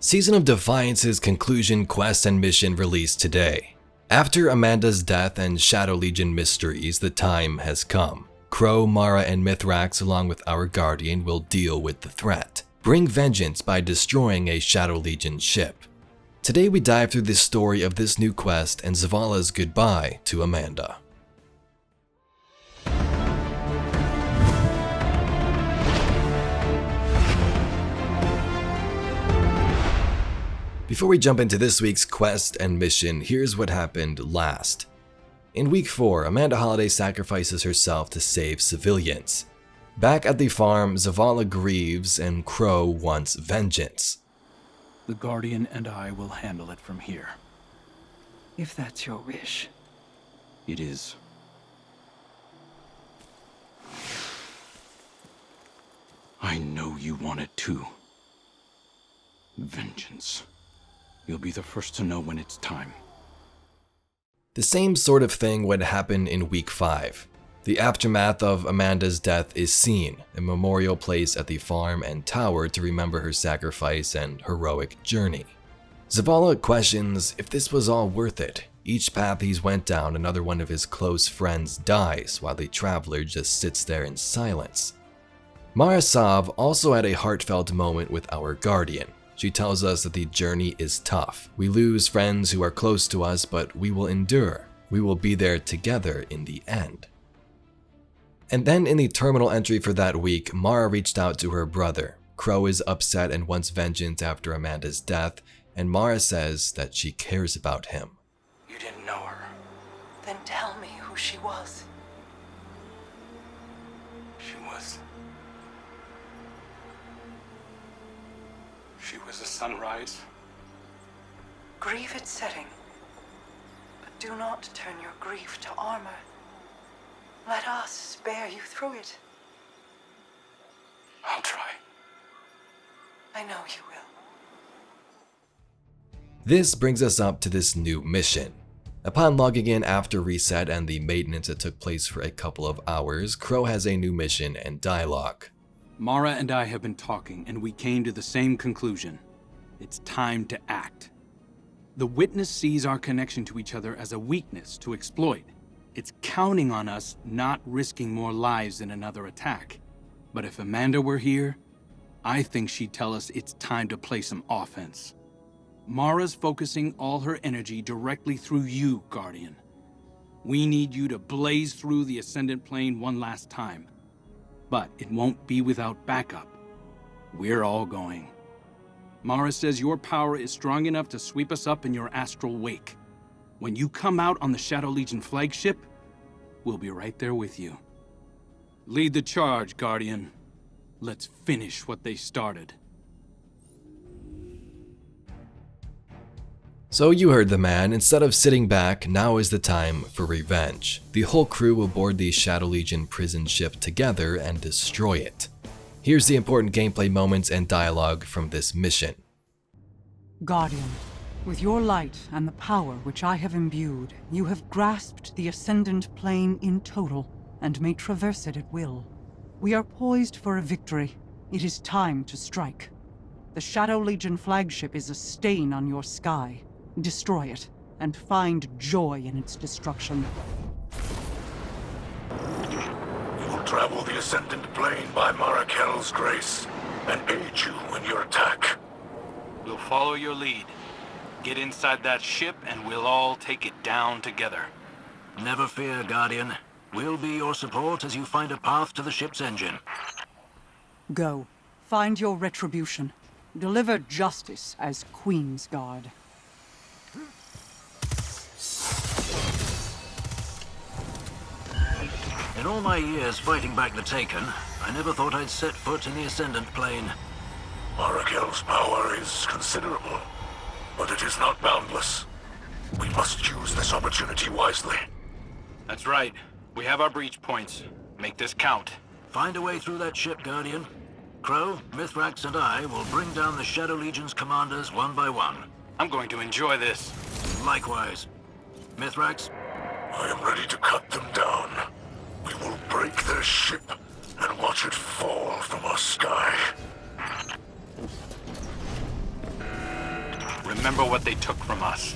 Season of Defiance's conclusion quest and mission released today. After Amanda's death and Shadow Legion mysteries, the time has come. Crow, Mara, and Mithrax, along with our Guardian, will deal with the threat. Bring vengeance by destroying a Shadow Legion ship. Today we dive through the story of this new quest and Zavala's goodbye to Amanda. Before we jump into this week's quest and mission, here's what happened last. In week 4, Amanda Holliday sacrifices herself to save civilians. Back at the farm, Zavala grieves and Crow wants vengeance. The Guardian and I will handle it from here. If that's your wish. It is. I know you want it too. Vengeance. You'll be the first to know when it's time. The same sort of thing would happen in week 5. The aftermath of Amanda's death is seen, a memorial place at the farm and tower to remember her sacrifice and heroic journey. Zavala questions if this was all worth it. Each path he's went down, another one of his close friends dies while the traveler just sits there in silence. Mara Sav also had a heartfelt moment with our Guardian. She tells us that the journey is tough. We lose friends who are close to us, but we will endure. We will be there together in the end. And then in the terminal entry for that week, Mara reached out to her brother. Crow is upset and wants vengeance after Amanda's death, and Mara says that she cares about him. You didn't know her. Then tell me who she was. She was a sunrise. Grieve its setting, but do not turn your grief to armor. Let us spare you through it. I'll try. I know you will. This brings us up to this new mission. Upon logging in after reset and the maintenance that took place for a couple of hours, Crow has a new mission and dialogue. Mara and I have been talking, and we came to the same conclusion. It's time to act. The witness sees our connection to each other as a weakness to exploit. It's counting on us not risking more lives in another attack. But if Amanda were here, I think she'd tell us it's time to play some offense. Mara's focusing all her energy directly through you, Guardian. We need you to blaze through the Ascendant Plane one last time. But it won't be without backup. We're all going. Mara says your power is strong enough to sweep us up in your astral wake. When you come out on the Shadow Legion flagship, we'll be right there with you. Lead the charge, Guardian. Let's finish what they started. So you heard the man. Instead of sitting back, now is the time for revenge. The whole crew will board the Shadow Legion prison ship together and destroy it. Here's the important gameplay moments and dialogue from this mission. Guardian, with your light and the power which I have imbued, you have grasped the Ascendant Plane in total and may traverse it at will. We are poised for a victory. It is time to strike. The Shadow Legion flagship is a stain on your sky. Destroy it, and find joy in its destruction. We will travel the Ascendant Plane by Marakel's grace, and aid you in your attack. We'll follow your lead. Get inside that ship, and we'll all take it down together. Never fear, Guardian. We'll be your support as you find a path to the ship's engine. Go. Find your Retribution. Deliver justice as Queen's Guard. In all my years fighting back the Taken, I never thought I'd set foot in the Ascendant Plane. Marakel's power is considerable, but it is not boundless. We must use this opportunity wisely. That's right. We have our breach points. Make this count. Find a way through that ship, Guardian. Crow, Mithrax, and I will bring down the Shadow Legion's commanders one by one. I'm going to enjoy this. Likewise. Mithrax? I am ready to cut them down. We will break their ship and watch it fall from our sky. Remember what they took from us.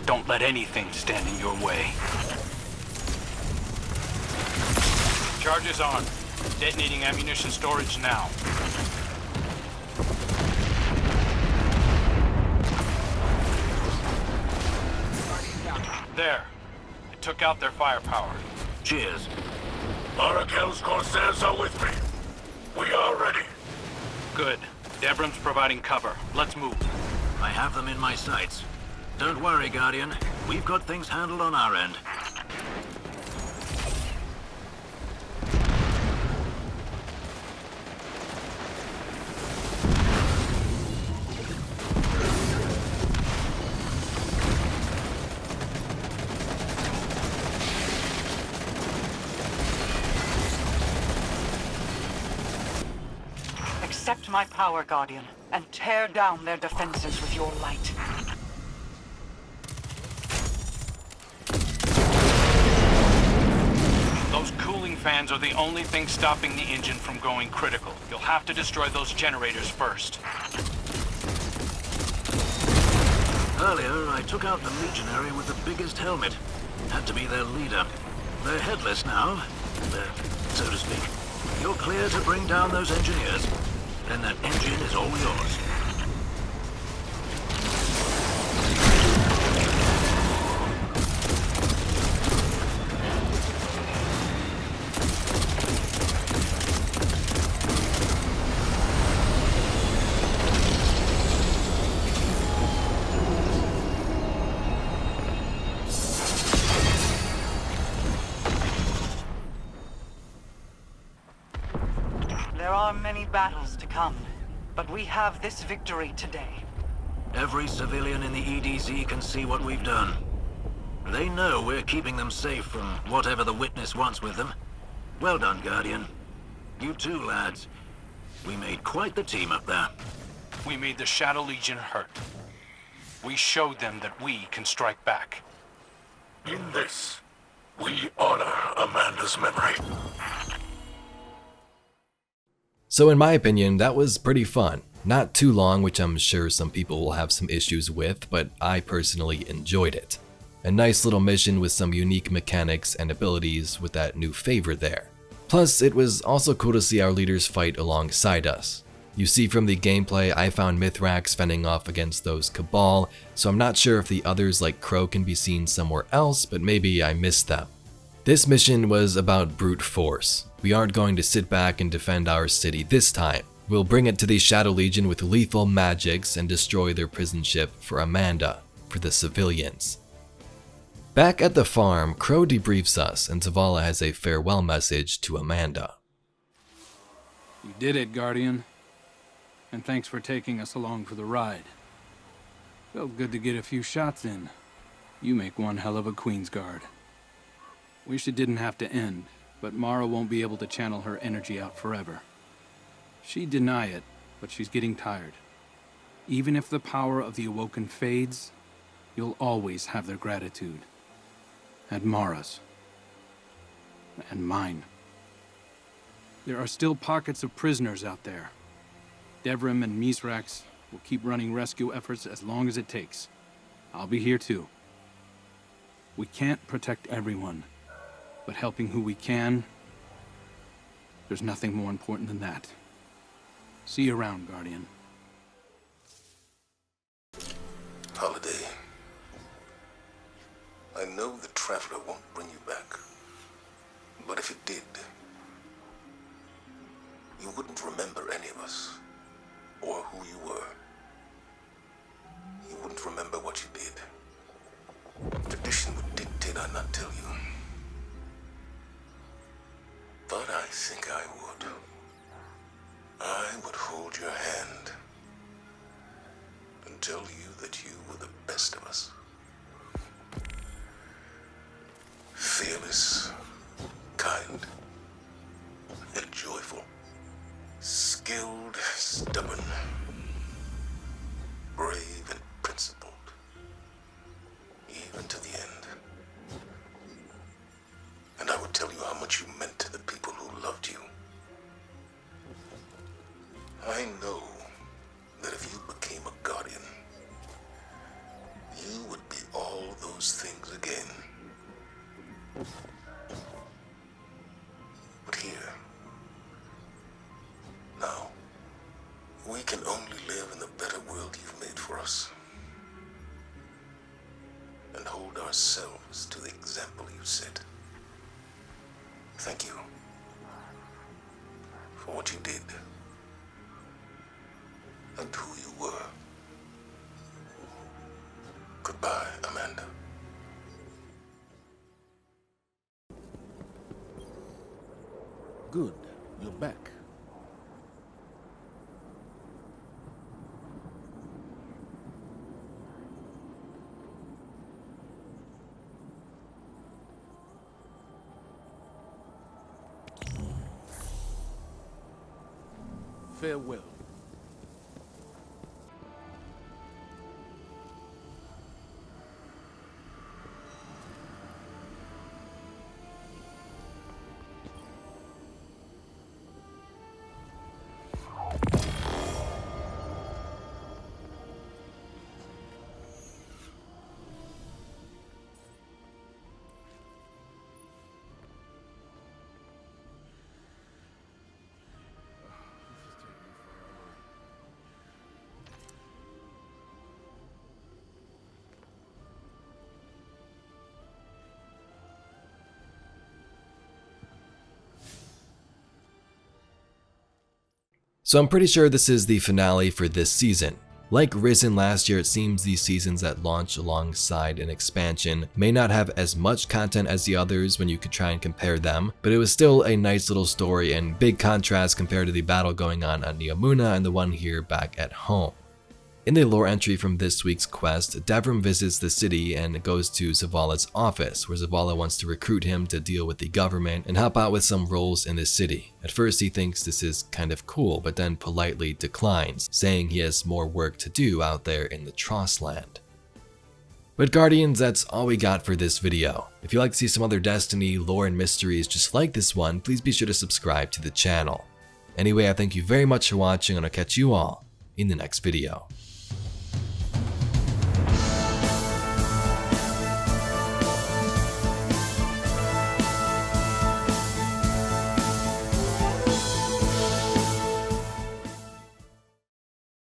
Don't let anything stand in your way. Charges on. Detonating ammunition storage now. There. I took out their firepower. Cheers. Arakel's Corsairs are with me. We are ready. Good. Devrim's providing cover. Let's move. I have them in my sights. Don't worry, Guardian. We've got things handled on our end. Accept my power, Guardian, and tear down their defenses with your light. Those cooling fans are the only thing stopping the engine from going critical. You'll have to destroy those generators first. Earlier, I took out the Legionary with the biggest helmet. Had to be their leader. They're headless now, so to speak. You're clear to bring down those engineers. Then that engine is all yours. There are many battles to come, but we have this victory today. Every civilian in the EDZ can see what we've done. They know we're keeping them safe from whatever the Witness wants with them. Well done, Guardian. You too, lads. We made quite the team up there. We made the Shadow Legion hurt. We showed them that we can strike back. In this, we honor Amanda's memory. So in my opinion, that was pretty fun. Not too long, which I'm sure some people will have some issues with, but I personally enjoyed it. A nice little mission with some unique mechanics and abilities with that new favor there. Plus, it was also cool to see our leaders fight alongside us. You see from the gameplay, I found Mithrax fending off against those Cabal, so I'm not sure if the others like Crow can be seen somewhere else, but maybe I missed them. This mission was about brute force. We aren't going to sit back and defend our city this time. We'll bring it to the Shadow Legion with lethal magics and destroy their prison ship for Amanda, for the civilians. Back at the farm, Crow debriefs us and Zavala has a farewell message to Amanda. You did it, Guardian. And thanks for taking us along for the ride. Felt good to get a few shots in. You make one hell of a Queen's Guard. Wish it didn't have to end, but Mara won't be able to channel her energy out forever. She'd deny it, but she's getting tired. Even if the power of the Awoken fades, you'll always have their gratitude. And Mara's. And mine. There are still pockets of prisoners out there. Devrim and Mithrax will keep running rescue efforts as long as it takes. I'll be here too. We can't protect everyone, but helping who we can, there's nothing more important than that. See you around, Guardian. Holiday. I know the Traveler won't bring you back. But if it did, you wouldn't remember any of us, or who you were. You wouldn't remember what you did. Tradition would dictate I not tell you. But I think I would. I would hold your hand and tell you that you were the best of us. Fearless, kind, and joyful. Skilled, stubborn, brave, and principled. Even to the end. And I would tell you how much you meant to the people who loved you. I know that if you became a Guardian, But here, now, we can only live in the better world you've made for us. And hold ourselves to the example you set. Thank you for what you did and who you were. Goodbye, Amanda. Good, you're back. Farewell. So I'm pretty sure this is the finale for this season. Like Risen last year, it seems these seasons that launch alongside an expansion may not have as much content as the others when you could try and compare them, but it was still a nice little story and big contrast compared to the battle going on Neomuna and the one here back at home. In the lore entry from this week's quest, Davrim visits the city and goes to Zavala's office, where Zavala wants to recruit him to deal with the government and help out with some roles in the city. At first he thinks this is kind of cool, but then politely declines, saying he has more work to do out there in the Trossland. But Guardians, that's all we got for this video. If you'd like to see some other Destiny lore and mysteries just like this one, please be sure to subscribe to the channel. Anyway, I thank you very much for watching and I'll catch you all in the next video.